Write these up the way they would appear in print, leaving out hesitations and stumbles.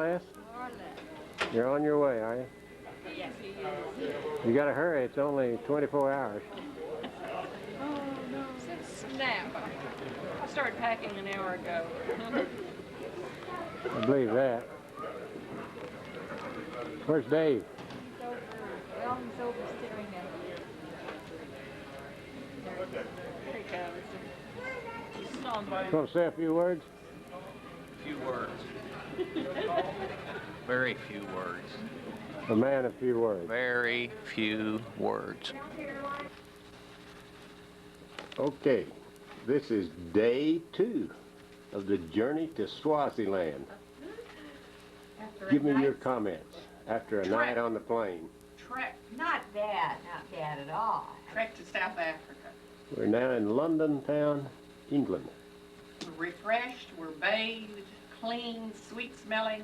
less? More or less. You're on your way, are you? Yes, he is. You gotta hurry, it's only 24 hours. Oh, no. Since snap. I started packing an hour ago. I believe that. Where's Dave? He's over. Well, he's over staring at There he comes. He's somebody. Want to say a few words? Few words. Very few words. A man of few words. Very few words. Okay, this is day 2 of the journey to Swaziland. Give me your comments after a night on the plane. Trek, not bad at all. Trek to South Africa. We're now in London town, England. We're refreshed, we're bathed, clean, sweet smelling.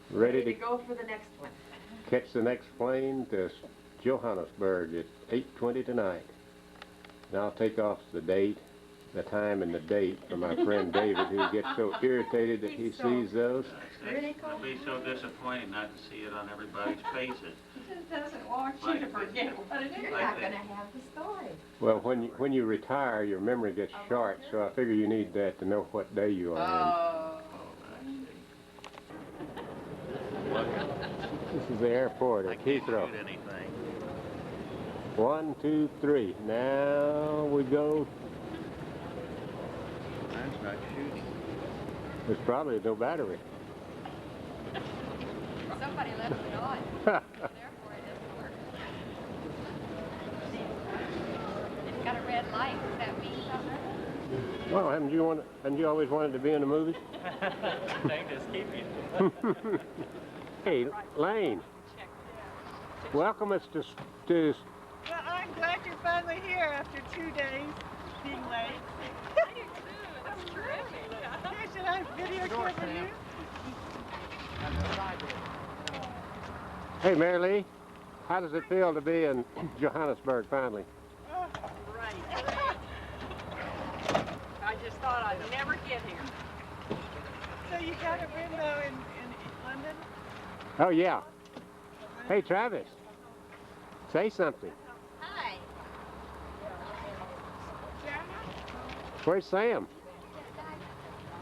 Ready To to go for the next one. catch the next plane to Johannesburg at 8:20 tonight. And I'll take off the date, the time and the date for my friend David, who gets so irritated that he sees those. Really It'll cold? be so disappointing not to see it on everybody's faces. He just doesn't want you to forget what it You're is. not gonna have the story. Well, when you retire, your memory gets short, so I figure you need that to know what day you are Oh, in. This is the airport I at can't Heathrow. shoot anything. 1, 2, 3. Now we go. Mine's not shooting. There's probably no battery. Somebody left it on. Therefore, it doesn't work. It's got a red light. Does that mean something? Well, haven't you always wanted to be in the movies? They just keep you. Hey, Lane. Welcome us to Well, I'm glad you're finally here after 2 days being late. I do too. That's terrific. Here, should I video camera you? Hey, Mary Lee. How does it feel to be in Johannesburg finally? Oh, right. I just thought I'd never get here. so you got a window in London? Oh, yeah. Hey, Travis. Say something. Hi. Where's Sam?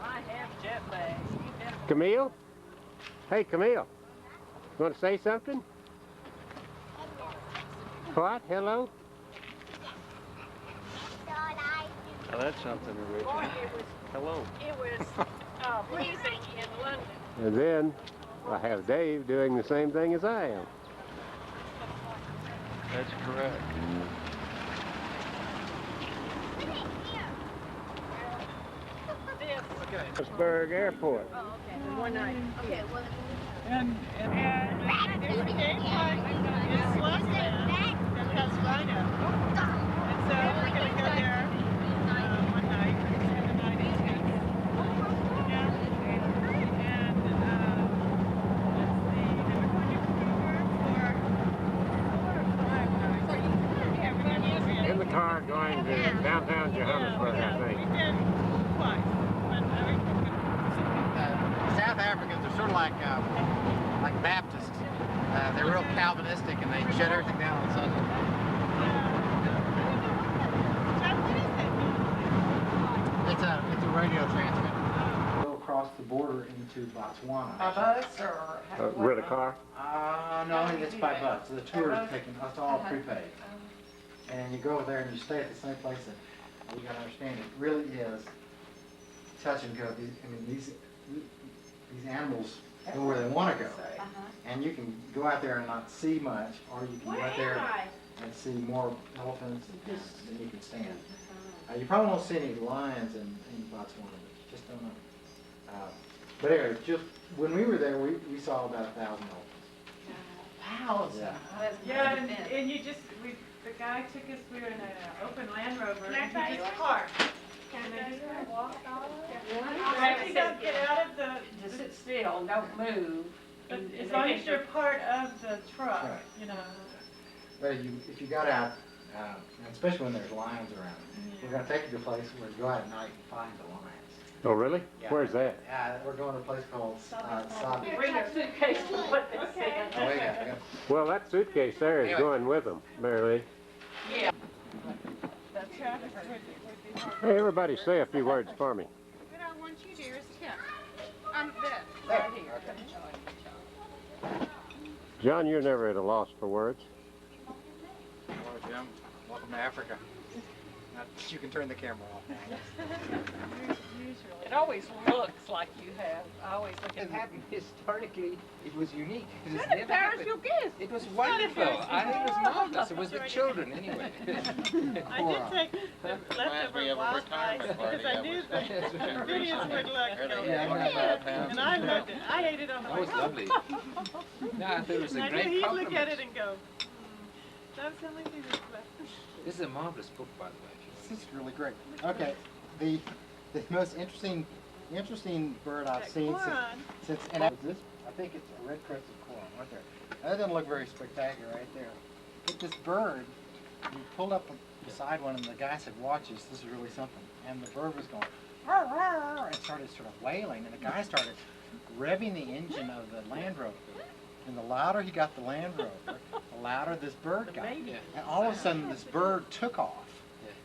I have jet lag. Camille? Hey, Camille. You want to say something? What? Hello? Oh, that's something original. Boy, it was Hello. freezing in London. And then I have Dave doing the same thing as I am. That's correct. Johannesburg Airport. One night. Okay, well, And there's a game park in Swaziland that has rhino. And so we're going to go there one night and spend the night in tents. Yeah. And let's see, then we're going to Vancouver for 4 or 5 nights. Yeah, we're going to In the car going to downtown Johannesburg, I think. We did twice. But South Africans are sort of like Baptists. They're real Calvinistic and they shut everything down on Sunday. It's a radio transmitter. Go across the border into Botswana. A bus or? Rent a car? No, it's $5. The tour is taken. That's all prepaid. And you go over there and you stay at the same place. And you got to understand, it really is touch and go. These animals go where they want to go. And you can go out there and not see much, or you can go out there and see more elephants than you can stand. You probably won't see any lions in Botswana, but you just don't know. But anyway, just when we were there, we saw about 1,000 elephants. Wow. Yeah, and you just, the guy took us, we were in an open Land Rover, and he just parked. And then just walked all over. You actually don't get out of the, Just sit still, don't move. but as long as you're part of the truck, Right. you know. But if you got out, and especially when there's lions around, we're going to take you to a place where you go out at night and find the lions. Oh, really? Yeah. Where's that? We're going to a place called Sabi. Bring your suitcase to what they said. Oh, yeah. Well, that suitcase there is Anyway. going with them, Mary Lee. Traffic would be hard. Hey, everybody say a few words for me. What I want you to do is here. This, There. right here. John, you're never at a loss for words. Hello, Jim. Welcome to Africa. Now, you can turn the camera off now. It always looks like you have. I always look at happy. Historically, it was unique. It has Good never embarrass happened. your guest. It was wonderful. I think it was marvelous. It was with children, anyway. I did take the leftover wild rice because I knew the videos would look and I loved it. I ate it on the That way was home. lovely. No, there was And a I knew great he'd compliment. look at it and go, that was the only thing that's left. This is a marvelous book, by the way. This is really great. Okay, the most interesting bird I've That seen Quoron. since and I think it's a red-crested quoron right there. That doesn't look very spectacular right there. But this bird, we pulled up beside one and the guy said, "Watch this. This is really something." And the bird was going, "Rawr, rawr," and started sort of wailing. And the guy started revving the engine of the Land Rover. And the louder he got the Land Rover, the louder this bird got. And all of a sudden, this bird took off.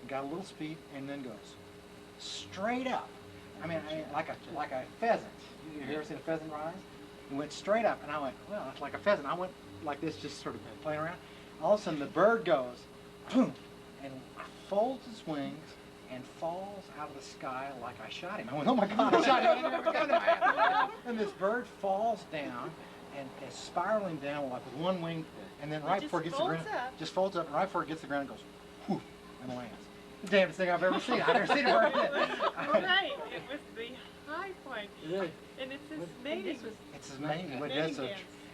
Got a little speed and then goes straight up. I mean like a pheasant. You ever seen a pheasant rise? It went straight up, and I went, well, it's like a pheasant. I went like this, just sort of playing around. All of a sudden, the bird goes, boom, and folds his wings and falls out of the sky like I shot him. I went, oh my God, I shot him! And this bird falls down and is spiraling down like with one wing, and then right before it gets to the ground, just folds up, and right before it gets to the ground, it goes, whoo, and lands. The damnedest thing I've ever seen. I've never seen a bird yet. Right, it was the high point. And it's his mating. It's amazing what it mating does. So,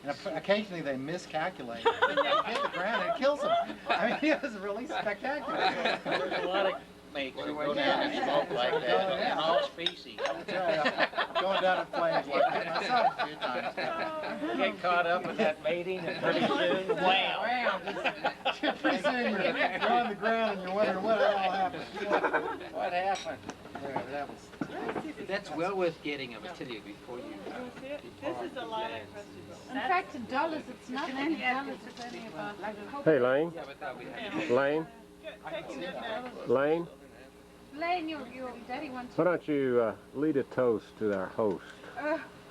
dance. and occasionally they miscalculate. When they hit the ground and it kills them. I mean, it was really spectacular. There's a lot of makes that go down Yeah. and smoke like Oh, that, yeah. and all species. Going down in flames like that myself a few times. Get caught up in that mating and pretty soon, wham! Pretty soon you're on the ground and you're wondering what all happened. What happened? There, that was. That's well worth getting, I must tell you, before you This is a lot of questions. In fact, in dollars, it's not any dollars, it's only about Hey, Lane. Yeah, but we have Lane. Taking it now. Lane. Lane, your daddy wants Why don't you lead a toast to our host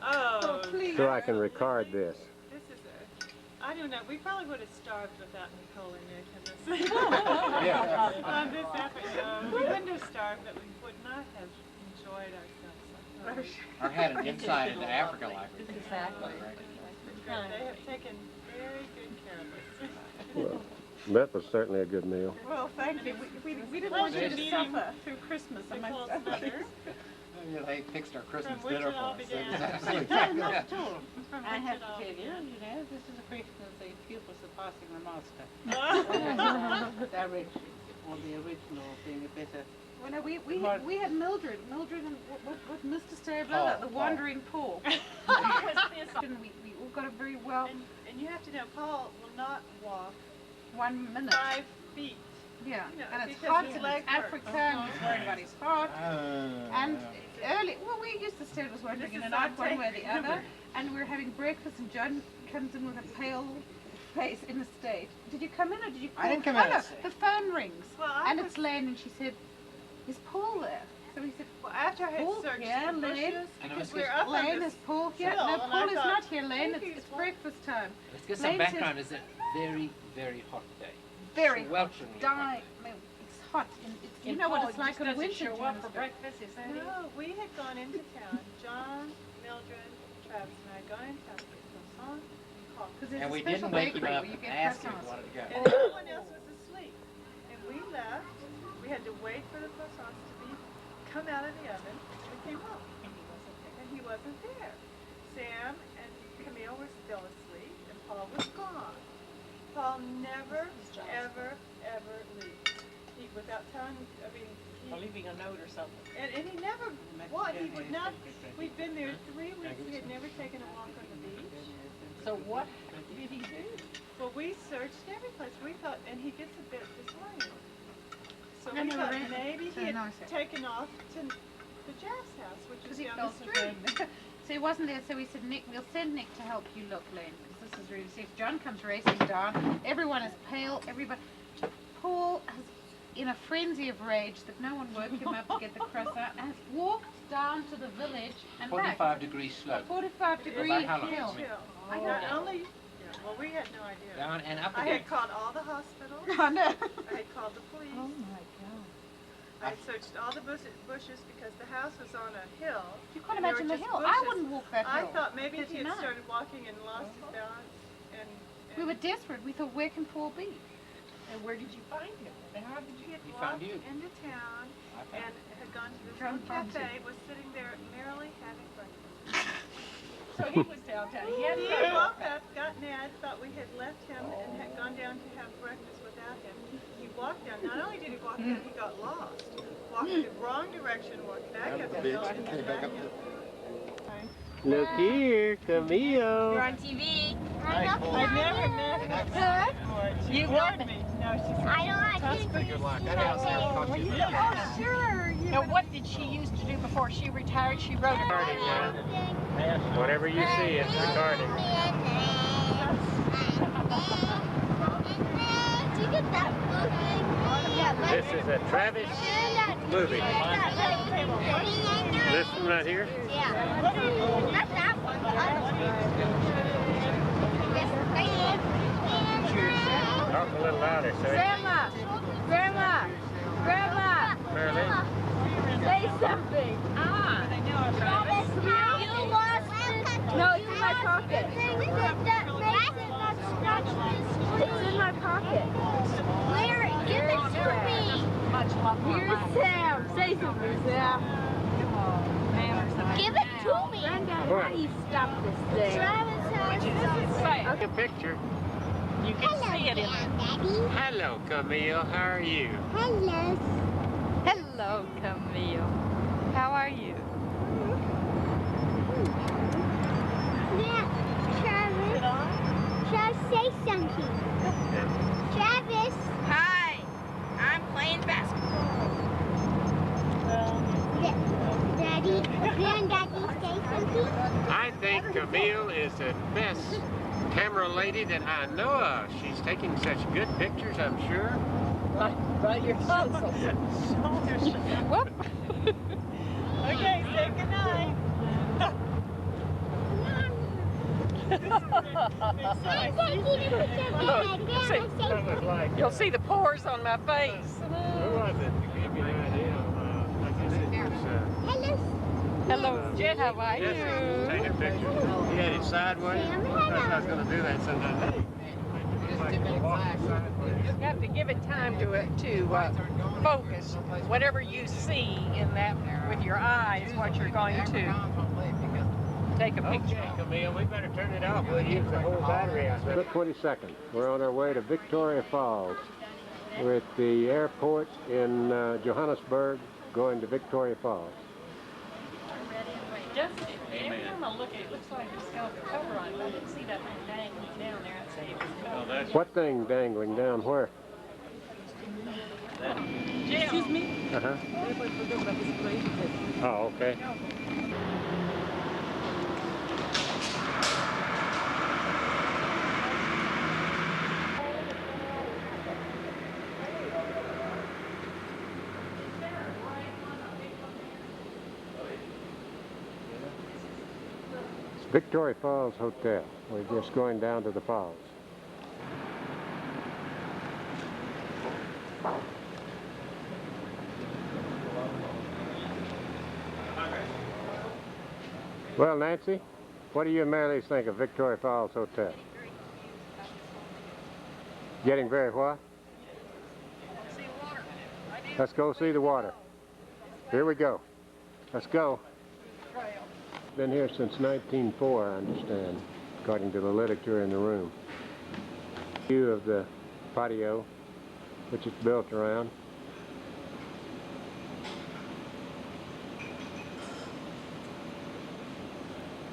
Oh, please. so I can record this? this is I don't know, we probably would have starved without Nicole and Nick in this. Yeah. On this episode. We wouldn't have starved, but we would not have enjoyed ourselves. Or had an insight into Africa like we did. Exactly. They have taken very good care of us. Well, that was certainly a good meal. Well, thank you. We didn't want you to suffer through Christmas amongst others. Yeah, they fixed our Christmas From which dinner it all for us. It began. was absolutely No, fabulous. not at all. From I which have it to all tell you, began. this is a question of the pupil surpassing the master. Direction, or the original being a better. Well, no, we had Mildred and what Mr. Stabler, the wandering Paul. we all got a very well And you have to know, Paul will not walk 1 minute. 5 feet. Yeah, You know, and it's because hot his and leg it's hurts. Africa and he's worried about his heart. And early, well, we used to stay was wondering in and out one way or the other, and we were having breakfast, and John comes in with a pale face in a state. Did you come in or did you call? I didn't come in Oh, in no, a state. the phone rings, Well, I and was- it's Lane, and she said, "Is Paul there?" So he said, Well, after I had Paul, searched yeah, the Lane. bushes, And because it we're was up on "Lane, this is Paul here?" hill, No, and I Paul is thought, not here, Lane. maybe It's he's breakfast time. Let's get some Lane says- background. It's a very, very hot day. Very Swelteringly die. hot. I mean, it's hot. And you know what it's like on a winter show up for Johannesburg. breakfast, is that it? No, we had gone into town. John, Mildred, Travis, and I had gone into town to get croissant and coffee. Because there's And a we special didn't wake him bakery up where you and get ask him if he croissants. wanted to go. And everyone else was asleep. And we left. We had to wait for the croissants to come out of the oven. We came home. And he wasn't there. Sam and Camille were still asleep, and Paul was gone. Paul never, ever, ever leaves. Without telling, I mean, Or leaving a note or something. and he never, well, he would not, we'd been there 3 weeks, he had never taken a walk on the beach. So what did he do? Well, we searched every place, we thought, and he gets a bit disoriented. So No, we no, thought right. maybe So he had no, sir. taken off to to Jeff's house, which is Because he down felt the the street. same. So he wasn't there, so we said, Nick, we'll send Nick to help you look, Len, because this is really, see, if John comes racing down, everyone is pale, everybody, Paul has, in a frenzy of rage that no one woke him up to get the cross out, has walked down to the village and back. 45-degree slope. 45 degree About how long? hill. I not only, well, we had no idea. Down and up I again. had called all the hospitals. I know. I had called the police. Oh my God. I had searched all the bushes because the house was on a hill. You can't and there imagine were the just hill. I bushes. wouldn't walk that I hill. thought maybe he had 39. started walking and lost his balance. And We were desperate. We thought, where can Paul be? And where did you find him? And how did you get He walked found you. into town I found and had gone to this John little found cafe, was sitting there merrily having breakfast. So he was downtown. He had He to go. woke up, got mad, thought we had left him and had gone down to have breakfast without him. He walked down. Not only did he walk down, he got lost. Walked the wrong direction, walked back up the hill, and came back up. Look here, Camille. You're on TV. I never met her before. She warned me. No, she said, I don't like Good luck. Oh, sure. Now, what did she used to do before she retired? She wrote her. Whatever you see, it's recording. This is a Travis movie. This one right here? Talk a little louder, sir. Grandma! Grandma! Grandma! Marilyn? Say something! Ah! You lost it. No, it's in my pocket. Things that makes it not scratch It's in my pocket. Where? Give it to me. Much love for Here's Sam. Say something, Sam. Give it to me. Granddad, how do you stop this thing? Travis has Take a picture. You can see it in Daddy. Hello, Camille. How are you? Hello. Hello, Camille. How are you? Yeah, Travis. Travis, say something. Travis. Hi. I'm playing basketball. Daddy, Granddaddy, say something. I think Camille is the best camera lady that I know of. She's taking such good pictures, I'm sure. By your pencil. Whoop. Okay, say goodnight. That was like, You'll see the pores on my face. who was it? To give you an idea, I guess it was Hello, Jen. How are Jesse you? taking pictures. He had it sideways. I was going to do that sometime. You have to give it time to focus. Whatever you see in that with your eye is what you're going to take a picture Okay, of. Camille, we better turn it off. We'll use the whole battery out there. The 22nd. We're on our way to Victoria Falls. We're at the airport in Johannesburg, going to Victoria Falls. Just every time I look at it, it looks like it's got the cover on it. I didn't see that thing dangling down there. I'd say it was covered. What thing dangling down where? Excuse me? Uh-huh. Oh, okay. It's Victoria Falls Hotel. We're just going down to the falls. Well, Nancy, what do you and Marlies think of Victoria Falls Hotel? Getting very what? Let's go see the water. Here we go. Let's go. Been here since 1904, I understand, according to the literature in the room. View of the patio, which is built around.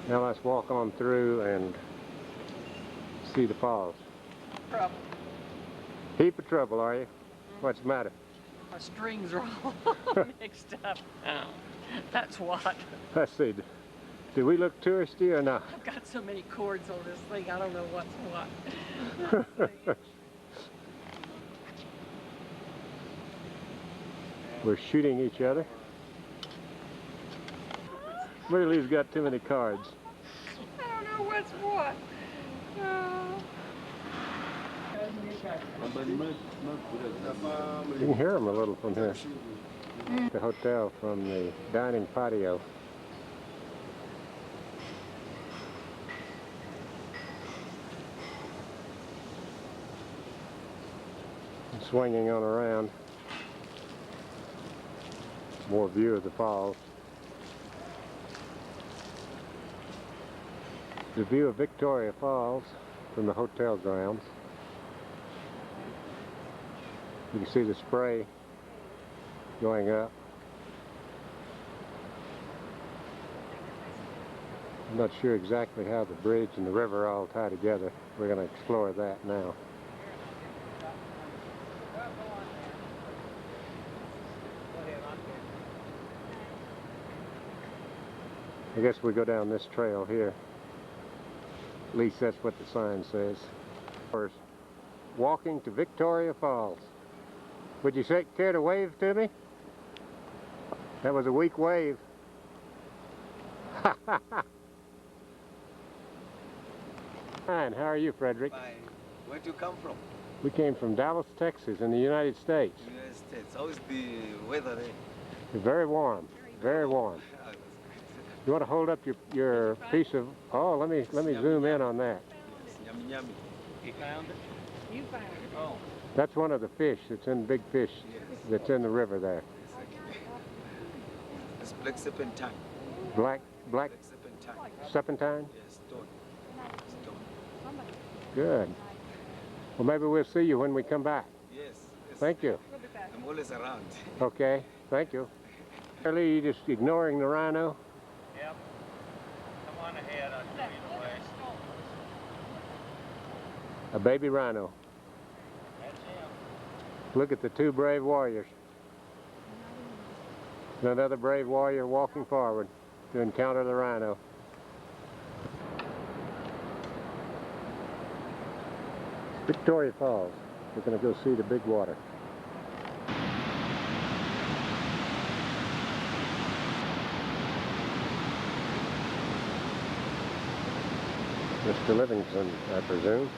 Now let's walk on through and see the falls. Trouble. Heap of trouble, are you? What's the matter? My strings are all mixed up. Oh. That's what. Let's see. Do we look touristy or not? I've got so many cords on this thing, I don't know what's what. We're shooting each other. Marley's got too many cards. I don't know what's what. You can hear them a little from here. The hotel from the dining patio. Swinging on around. More view of the falls. The view of Victoria Falls from the hotel grounds. You can see the spray going up. I'm not sure exactly how the bridge and the river all tie together. We're going to explore that now. I guess we go down this trail here. At least that's what the sign says. Walking to Victoria Falls. Would you care to wave to me? That was a weak wave. Fine. How are you, Frederick? Fine. Where'd you come from? We came from Dallas, Texas, in the United States. United States. How is the weather there? Very warm. Very warm. You want to hold up your piece of? Oh, let me zoom in on that. Yes, yummy yummy. You found it? You found it. Oh. That's one of the fish. It's in big fish. That's in the river there. It's black serpentine. Black Black serpentine. serpentine. Yes, stone. Stone. Good. Well, maybe we'll see you when we come back. Yes. Yes. Thank you. I'm always around. Okay. Thank you. Are you just ignoring the rhino? Yep. Come on ahead, I'll show you the way. A baby rhino. That's him. Look at the two brave warriors. Another brave warrior walking forward to encounter the rhino. Victoria Falls. We're going to go see the big water. Mr. Livingston, I presume.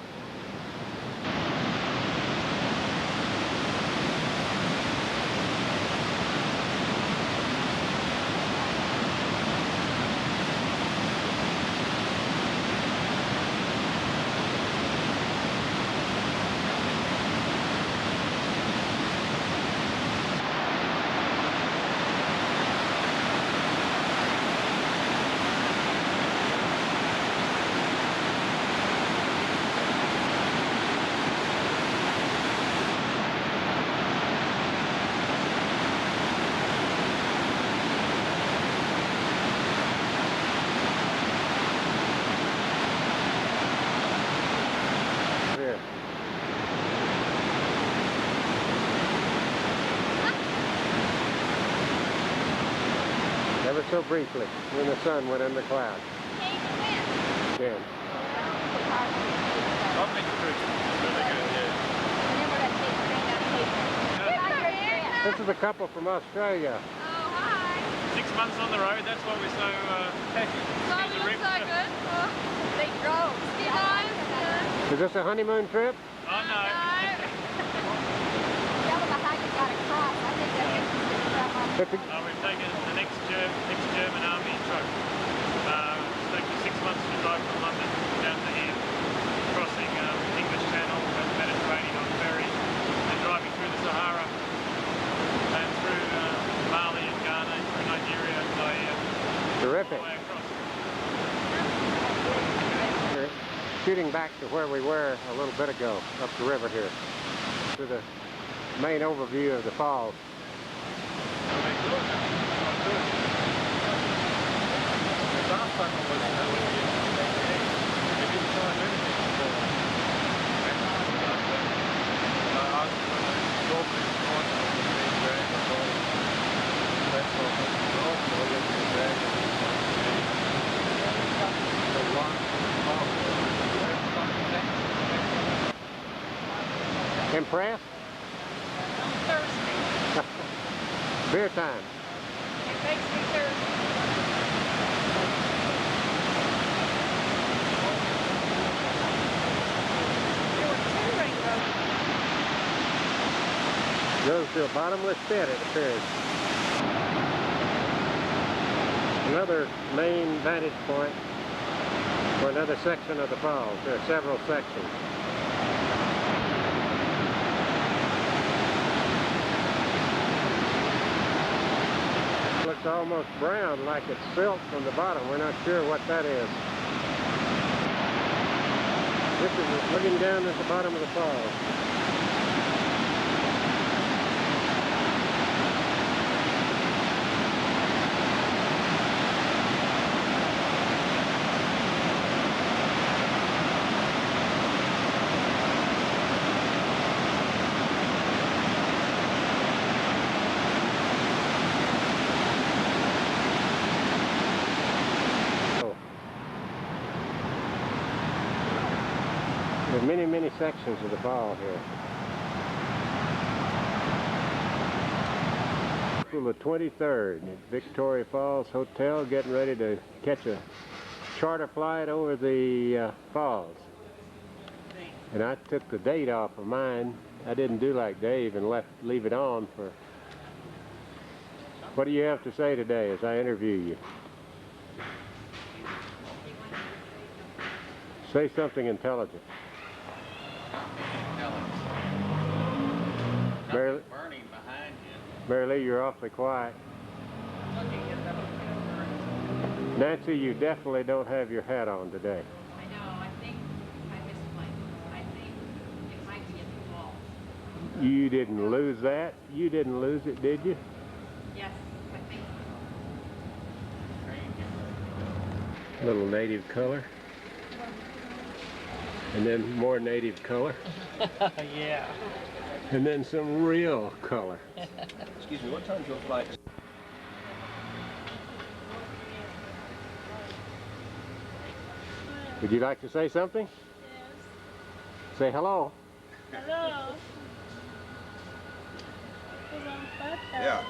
Ever so briefly, when the sun went in the clouds. Again. Lovely fruit. Really good, yeah. This is a couple from Australia. 6 months on the road, that's why we're so happy. They grow. Ski guys. Is this a honeymoon trip? Oh no. It's a, We've taken the next German army truck. It's taken 6 months to drive from London down to here, crossing English Channel and the Mediterranean on ferry, and driving through the Sahara and through Mali and Ghana and through Nigeria and Zaire. terrific. All the way across. We're shooting back to where we were a little bit ago, up the river here, to the main overview of the falls. Impressed? I'm thirsty. Beer time. It makes me thirsty. There were 2 rainbows. Goes to a bottomless pit, it appears. Another main vantage point for another section of the falls. There are several sections. Looks almost brown, like it's silt from the bottom. We're not sure what that is. This is looking down at the bottom of the falls. There are many, many sections of the fall here. April the 23rd at Victoria Falls Hotel, getting ready to catch a charter flight over the falls. And I took the date off of mine. I didn't do like Dave and leave it on for... What do you have to say today as I interview you? Say something intelligent. Mary, Burning behind you. Mary Lee, you're awfully quiet. Nancy, you definitely don't have your hat on today. I know, I think I misplaced. I think it might be at the wall. You didn't lose that? You didn't lose it, did you? Yes, I think so. Little native color. And then more native color. Yeah. And then some real color. Excuse me, what time's your flight? Would you like to say something? Yes. Say hello. Hello. Yeah.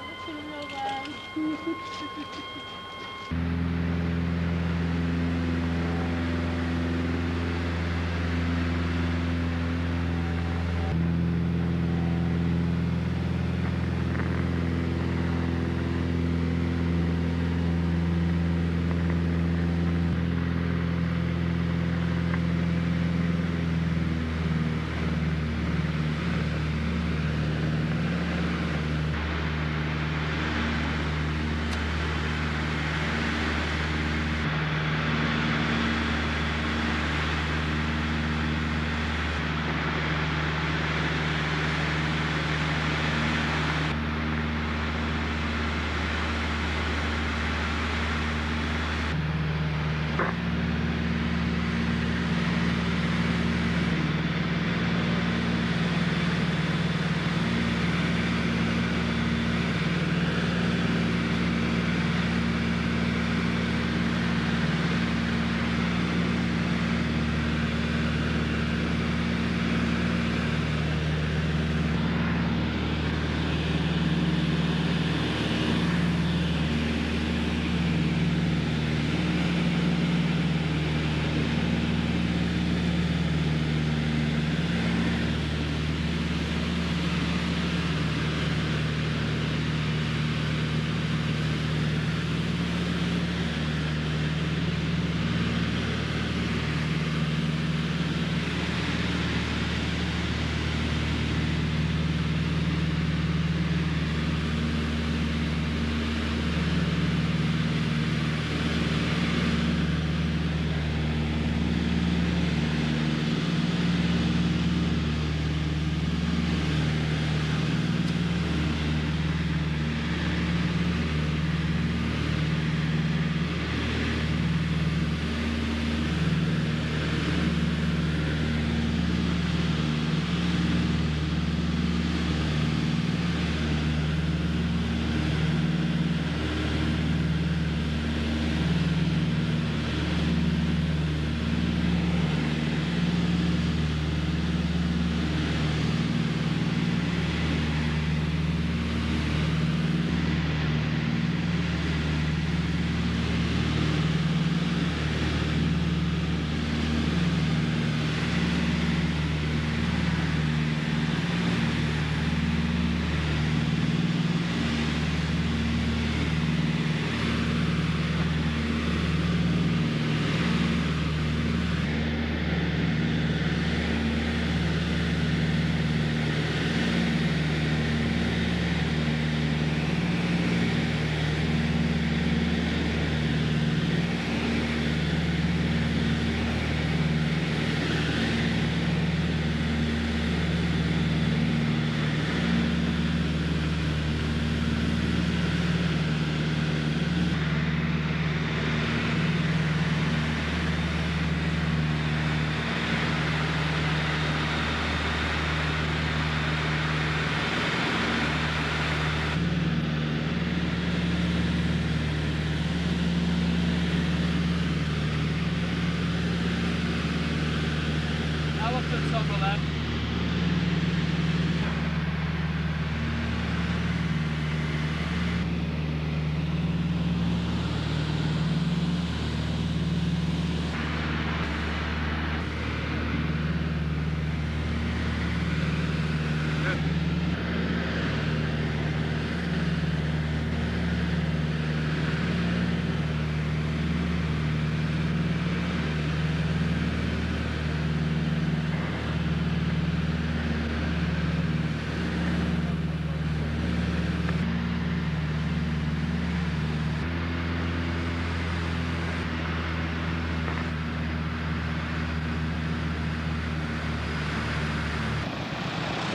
It's overlap.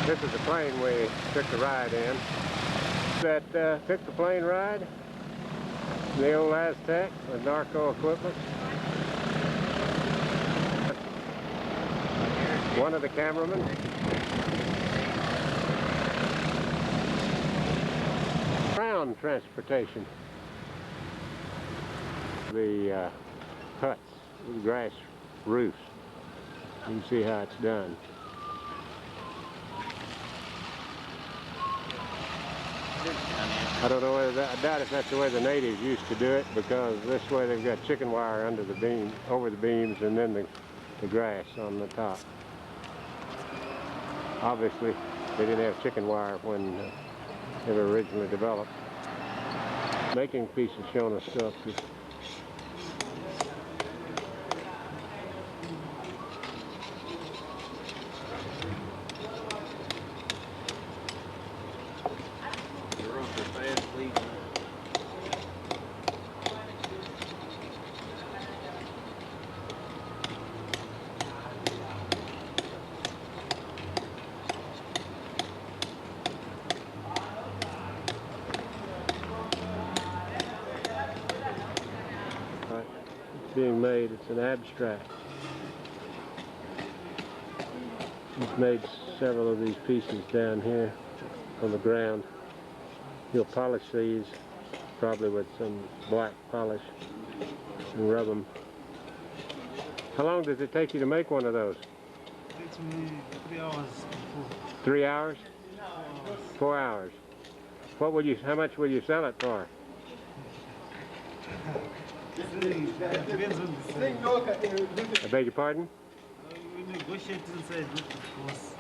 This is the plane we took the ride in. That took the plane ride, the old Aztec with narco equipment. One of the cameramen. Ground transportation. The huts with grass roofs. You can see how it's done. I don't know whether I doubt if that's the way the natives used to do it, because this way they've got chicken wire under the beam, over the beams, and then the grass on the top. Obviously, they didn't have chicken wire when they were originally developed. Making pieces showing us stuff. Being made, it's an abstract. He's made several of these pieces down here on the ground. He'll polish these, probably with some black polish, and rub them. How long does it take you to make one of those? It takes me 3 hours. 3 hours? 4 hours. What would you? How much will you sell it for? Depends on the sale. I beg your pardon? We negotiate inside with the course.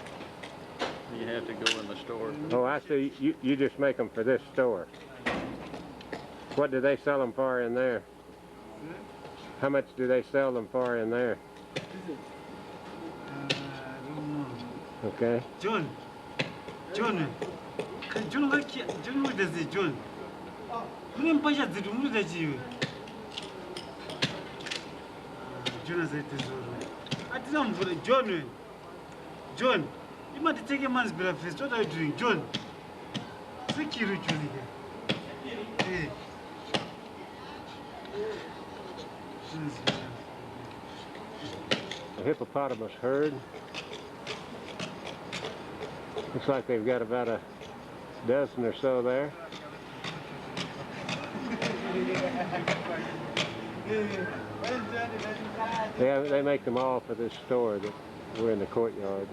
You have to go in the store. Oh, I see. You just make them for this store. What do they sell them for in there? How much do they sell them for in there? I don't know. Okay. John, what does it, John? John, you might take a man's breakfast. What are you doing, John? Security, John. Hey. A hippopotamus herd. Looks like they've got about a dozen or so there. They make them all for this store that we're in the courtyard.